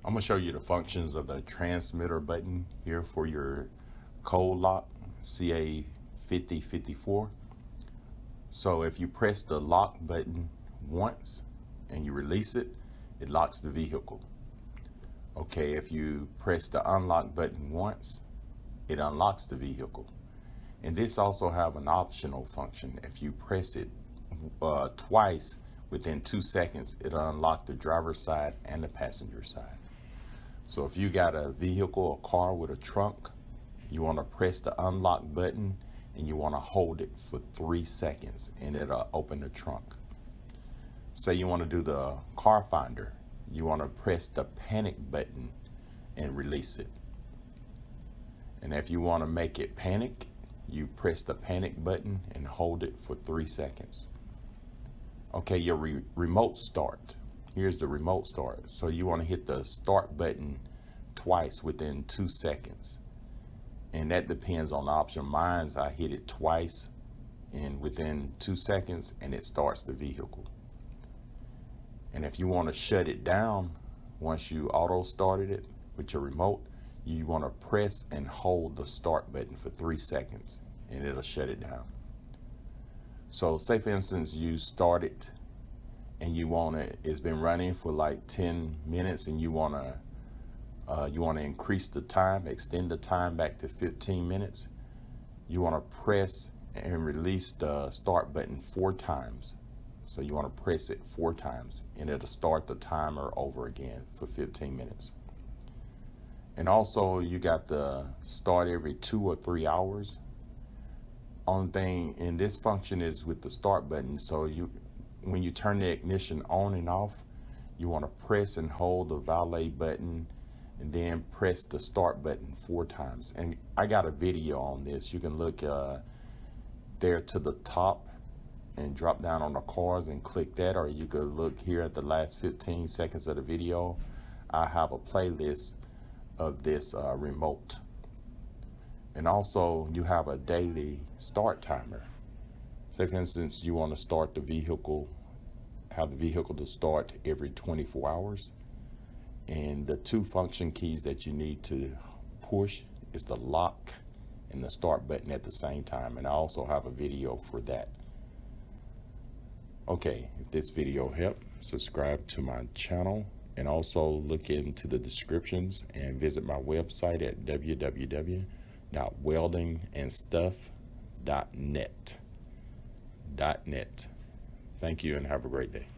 I'm going to show you the functions of the transmitter button here for your code lock CA5054. So if you press the lock button once and you release it, it locks the vehicle. Okay, if you press the unlock button once, it unlocks the vehicle. And this also have an optional function. If you press it twice within 2 seconds, it'll unlock the driver's side and the passenger side. So if you got a vehicle, a car with a trunk, you want to press the unlock button and you want to hold it for 3 seconds and it'll open the trunk. Say you want to do the car finder, you want to press the panic button and release it. And if you want to make it panic, you press the panic button and hold it for 3 seconds. Okay, your remote start. Here's the remote start. So you want to hit the start button twice within 2 seconds. And that depends on the option. Mine's I hit it twice and within 2 seconds and it starts the vehicle. And if you want to shut it down, once you auto started it with your remote, you want to press and hold the start button for 3 seconds and it'll shut it down. So say for instance you start it and you want it, it's been running for like 10 minutes and you want to increase the time, extend the time back to 15 minutes. You want to press and release the start button 4 times. So you want to press it 4 times and it'll start the timer over again for 15 minutes. And also you got the start every 2 or 3 hours. Only thing in this function is with the start button. So when you turn the ignition on and off, you want to press and hold the valet button and then press the start button 4 times. And I got a video on this. You can look there to the top and drop down on the cars and click that, or you could look here at the last 15 seconds of the video. I have a playlist of this remote. And also you have a daily start timer. Say for instance you want to start the vehicle, have the vehicle to start every 24 hours. And the 2 function keys that you need to push is the lock and the start button at the same time. And I also have a video for that. Okay, if this video helped, subscribe to my channel and also look into the descriptions and visit my website at www.weldingandstuff.net. Thank you and have a great day.